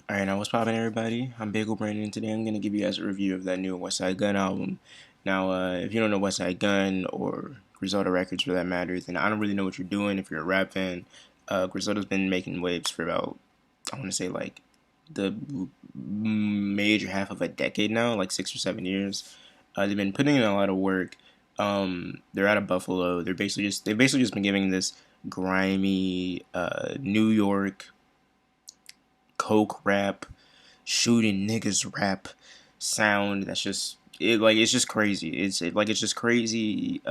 Alright, now what's poppin', everybody? I'm Bagel Brandon, and today I'm gonna give you guys a review of that new Westside Gunn album. Now, if you don't know Westside Gunn or Griselda Records for that matter, then I don't really know what you're doing if you're a rap fan. Griselda's been making waves for about, I want to say, like, the major half of a decade now, like 6 or 7 years. They've been putting in a lot of work. They're out of Buffalo. They've basically just been giving this grimy New York coke rap, shooting niggas rap sound that's just it's just crazy. It's just crazy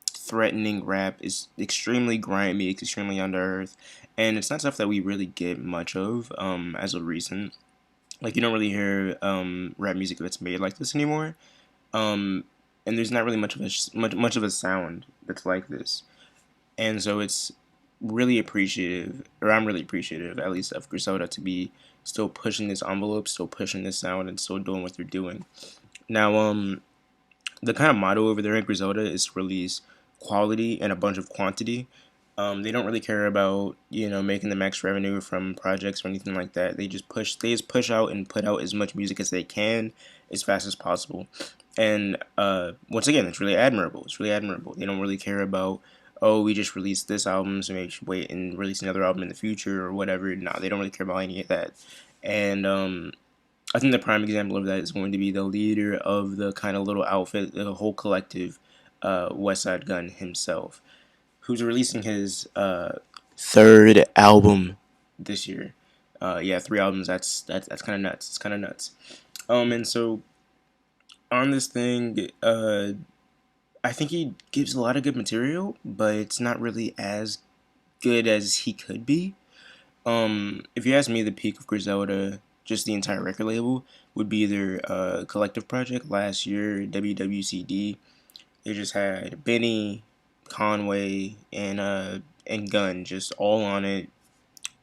threatening rap. It's extremely grimy, it's extremely under earth, and it's not stuff that we really get much of as of recent. Like you don't really hear rap music that's made like this anymore. Um and there's not really much of a sound that's like this. And so it's really appreciative, or I'm really appreciative, at least, of Griselda to be still pushing this envelope, still pushing this sound, and still doing what they're doing. Now, the kind of motto over there at Griselda is to release quality and a bunch of quantity. They don't really care about making the max revenue from projects or anything like that. They just push out and put out as much music as they can as fast as possible. And once again, it's really admirable. It's really admirable. They don't really care about, oh, we just released this album, so maybe we should wait and release another album in the future or whatever. No, they don't really care about any of that. And I think the prime example of that is going to be the leader of the kind of little outfit, the whole collective, Westside Gunn himself, who's releasing his third album this year. Yeah, 3 albums. That's kind of nuts. It's kind of nuts. And so on this thing, I think he gives a lot of good material, but it's not really as good as he could be. If you ask me, the peak of Griselda, just the entire record label, would be their collective project last year, WWCD. They just had Benny, Conway, and Gunn just all on it,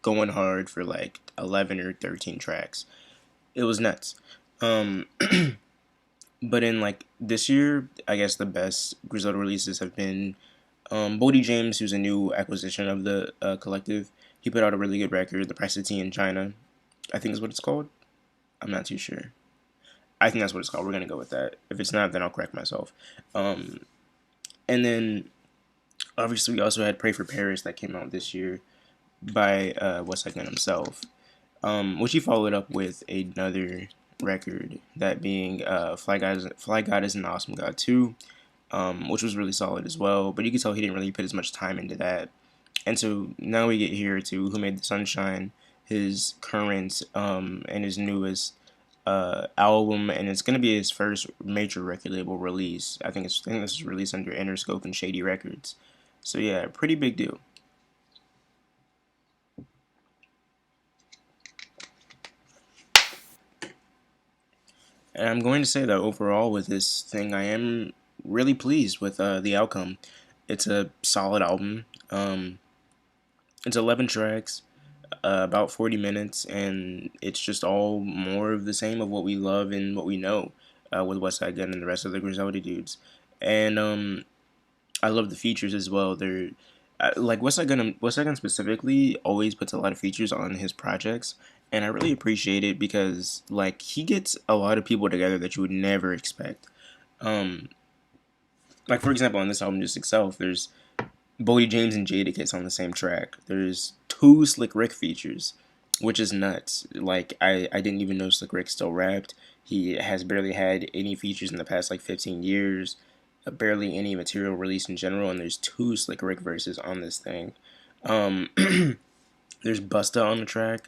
going hard for like 11 or 13 tracks. It was nuts. Um, but in like this year, I guess the best Griselda releases have been Bodie James, who's a new acquisition of the collective. He put out a really good record, The Price of Tea in China, I think is what it's called. I'm not too sure. I think that's what it's called. We're gonna go with that. If it's not, then I'll correct myself. Um, and then obviously we also had Pray for Paris that came out this year by Westside Gunn himself, which he followed up with another record, that being Fly God is an Awesome God 2, which was really solid as well. But you can tell he didn't really put as much time into that. And so now we get here to Who Made the Sunshine, his current and his newest album, and it's gonna be his first major record label release. I think this is released under Interscope and Shady Records. So yeah, pretty big deal. And I'm going to say that overall with this thing, I am really pleased with the outcome. It's a solid album. It's 11 tracks, about 40 minutes, and it's just all more of the same of what we love and what we know with Westside Gunn and the rest of the Griselda dudes. And I love the features as well. They're like Westside Gunn specifically always puts a lot of features on his projects, and I really appreciate it because like he gets a lot of people together that you would never expect. Um, like for example, on this album just itself, there's Bodie James and Jadakiss on the same track. There's 2 Slick Rick features, which is nuts. Like I didn't even know Slick Rick still rapped. He has barely had any features in the past like 15 years. Barely any material released in general, and there's 2 Slick Rick verses on this thing. Um, there's Busta on the track.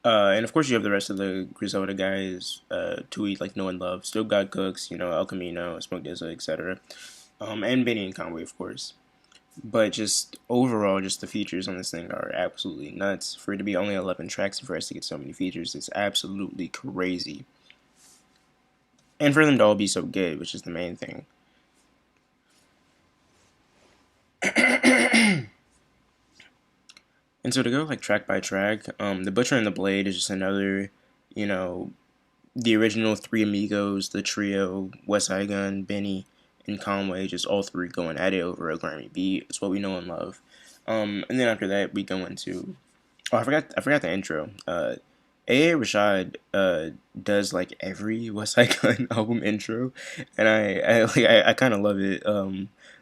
And of course you have the rest of the Griselda guys, to eat like no one love. Still got Cooks, El Camino, Smoke Dizza, etc. And Benny and Conway, of course. But just overall, just the features on this thing are absolutely nuts. For it to be only 11 tracks and for us to get so many features, it's absolutely crazy. And for them to all be so good, which is the main thing. And so to go like track by track, The Butcher and the Blade is just another, you know, the original Three Amigos, the trio, Westside Gunn, Benny, and Conway, just all three going at it over a Grammy beat. It's what we know and love. And then after that, we go into. Oh, I forgot the intro. A.A. Rashad does like every Westside Gunn album intro, and I kind of love it.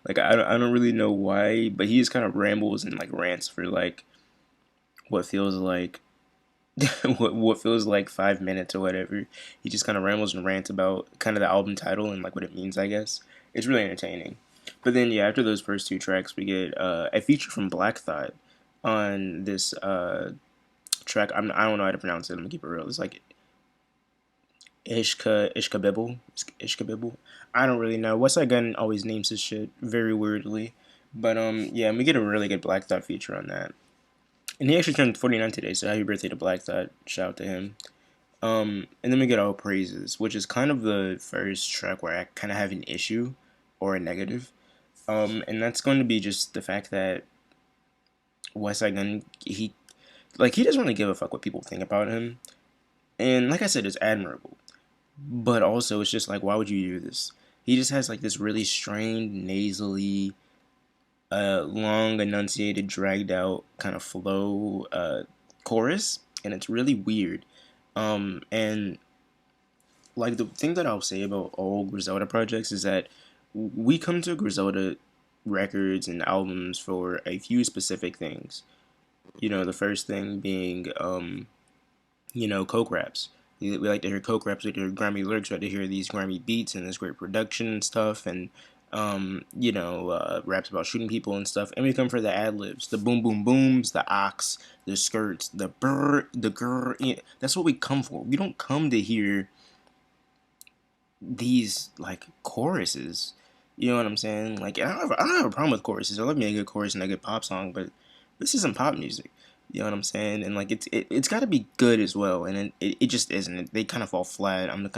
Like I don't really know why, but he just kind of rambles and like rants for like what feels like what feels like 5 minutes or whatever. He just kind of rambles and rants about kind of the album title and like what it means. I guess it's really entertaining. But then yeah, after those first two tracks, we get a feature from Black Thought on this track. I don't know how to pronounce it. I'm gonna keep it real. It's like Ishka Bibble. I don't really know. Westside Gunn always names his shit very weirdly. But yeah, we get a really good Black Thought feature on that. And he actually turned 49 today, so happy birthday to Black Thought. Shout out to him. And then we get All Praises, which is kind of the first track where I kind of have an issue or a negative. And that's going to be just the fact that Westside Gunn, he doesn't really give a fuck what people think about him. And like I said, it's admirable. But also, it's just like, why would you do this? He just has like this really strained, nasally, long, enunciated, dragged out kind of flow chorus, and it's really weird. And like the thing that I'll say about all Griselda projects is that we come to Griselda records and albums for a few specific things. The first thing being coke raps. We like to hear coke raps, we like to hear grimy lyrics, we like to hear these grimy beats and this great production and stuff, and raps about shooting people and stuff. And we come for the ad libs, the boom boom booms, the ox, the skirts, the brr, the grr. That's what we come for. We don't come to hear these like choruses. You know what I'm saying? Like I don't have a problem with choruses. I love me a good chorus and a good pop song, but this isn't pop music. You know what I'm saying? And like it's got to be good as well, and it just isn't. They kind of fall flat. I'm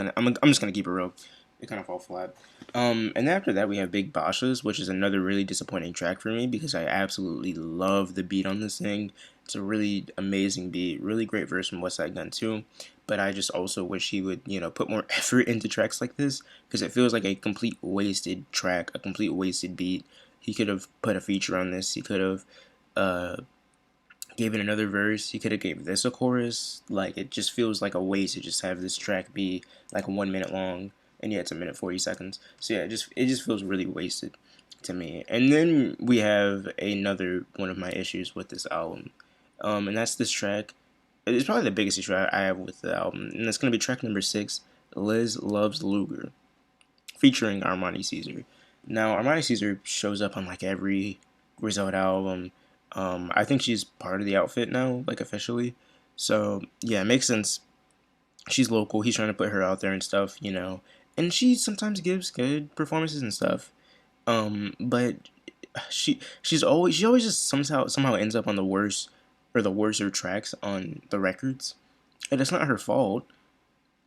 just gonna keep it real. They kind of fall flat. And after that we have Big Boshas, which is another really disappointing track for me because I absolutely love the beat on this thing. It's a really amazing beat, really great verse from Westside Gunn too. But I just also wish he would, put more effort into tracks like this because it feels like a complete wasted track, a complete wasted beat. He could have put a feature on this. He could have uh, gave it another verse. He could have gave this a chorus. Like it just feels like a waste to just have this track be like 1 minute long, and yeah, it's a minute 40 seconds. So yeah, it just feels really wasted to me. And then we have another one of my issues with this album, and that's this track. It's probably the biggest issue I have with the album, and it's gonna be track number 6, "Liz Loves Luger," featuring Armani Caesar. Now, Armani Caesar shows up on like every Griselda album. I think she's part of the outfit now, like officially. So yeah, it makes sense. She's local. He's trying to put her out there and stuff. And she sometimes gives good performances and stuff. But she always just somehow ends up on the worst or the worser tracks on the records, and it's not her fault.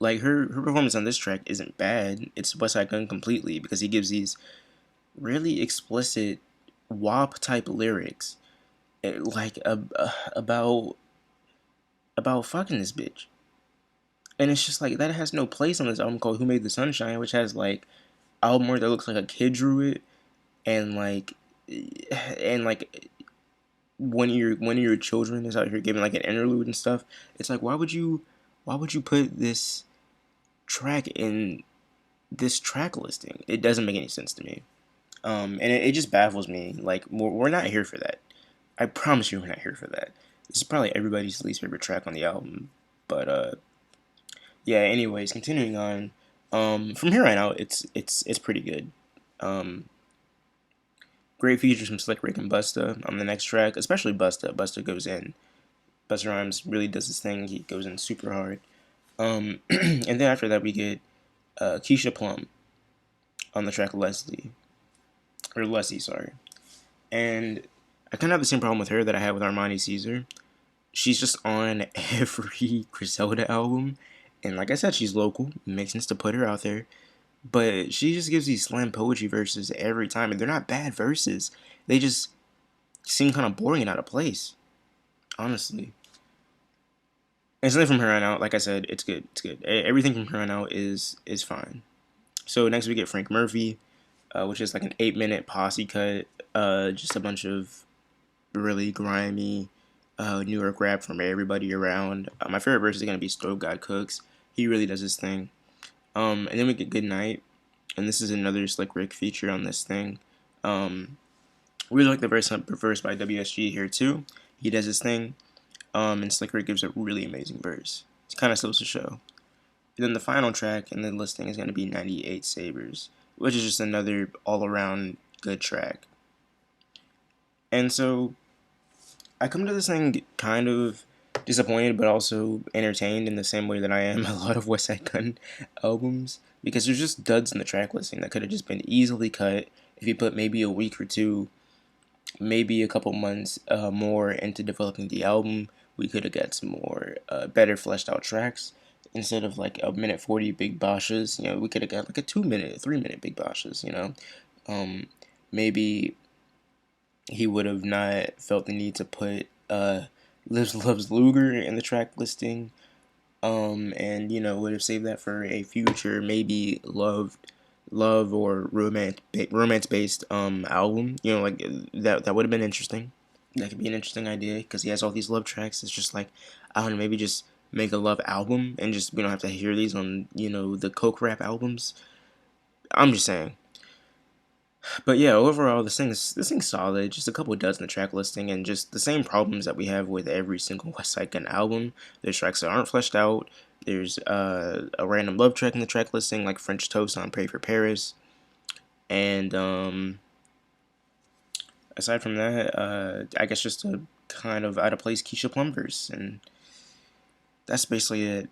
Like her performance on this track isn't bad. It's Westside Gunn completely because he gives these really explicit WAP type lyrics, like about fucking this bitch, and it's just like that has no place on this album called "Who Made the Sunshine," which has like album art that looks like a kid drew it, and like one of your children is out here giving like an interlude and stuff. It's like why would you put this track in this track listing? It doesn't make any sense to me. And it just baffles me. Like we're not here for that. I promise you, we're not here for that. This is probably everybody's least favorite track on the album. But yeah. Anyways, continuing on. From here on out, it's pretty good. Um, Great features from Slick Rick and Busta on the next track, especially Busta. Busta goes in. Busta Rhymes really does his thing. He goes in super hard. And then after that, we get Keisha Plum on the track Leslie. Or Leslie, sorry. And I kind of have the same problem with her that I had with Armani Caesar. She's just on every Griselda album. And like I said, she's local. It makes sense to put her out there. But she just gives these slam poetry verses every time. And they're not bad verses. They just seem kind of boring and out of place. Honestly. And something from her on out, like I said, it's good. It's good. Everything from her on out is fine. So next we get Frank Murphy, which is like an 8 minute posse cut. Just a bunch of really grimy, New York rap from everybody around. My favorite verse is gonna be Stove God Cooks. He really does his thing. And then we get Good Night, and this is another Slick Rick feature on this thing. We really like the verse by WSG here too. He does his thing. And Slick Rick gives a really amazing verse. It's kind of supposed to show. And then the final track in the listing is going to be 98 Sabres, which is just another all-around good track. And so I come to this thing kind of disappointed, but also entertained in the same way that I am a lot of Westside Gunn albums, because there's just duds in the track listing that could have just been easily cut if you put maybe a week or two, maybe a couple months more into developing the album. We could have got some more better fleshed out tracks instead of like a minute 40 big boshes. You know, we could have got like a 2 minute, 3 minute big boshes. You know, maybe he would have not felt the need to put Lives Loves Luger in the track listing, and you know would have saved that for a future maybe love or romance based album. You know, like that would have been interesting. That could be an interesting idea because he has all these love tracks. It's just like, I don't know, maybe just make a love album and just we don't have to hear these on, you know, the coke rap albums. I'm just saying. But yeah, overall, this thing's solid. Just a couple of duds in the track listing, and just the same problems that we have with every single Westside Gunn album. There's tracks that aren't fleshed out. There's a random love track in the track listing, like French Toast on Pray for Paris. And aside from that, I guess just a kind of out of place Keisha Plum verse, and that's basically it.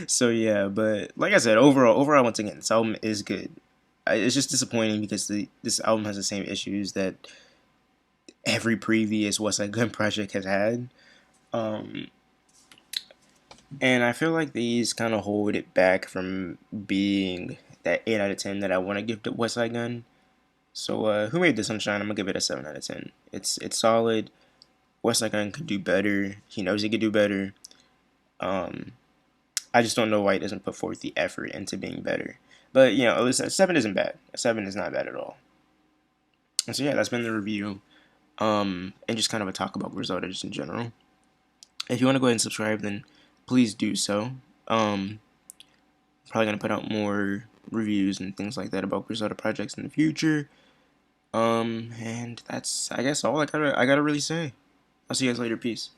So yeah, but like I said, overall, once again, this album is good. It's just disappointing because this album has the same issues that every previous Westside Gunn project has had, um, and I feel like these kind of hold it back from being that 8 out of 10 that I want to give to Westside Gunn. So who made the Sunshine? I'm gonna give it a 7 out of 10. It's solid. Westside Gunn could do better. He knows he could do better. Um, I just don't know why he doesn't put forth the effort into being better. But you know, listen, a 7 isn't bad. A 7 is not bad at all. And so yeah, that's been the review. And just kind of a talk about Griselda just in general. If you want to go ahead and subscribe, then please do so. Probably gonna put out more reviews and things like that about Griselda projects in the future. And that's I guess all I gotta really say. I'll see you guys later. Peace.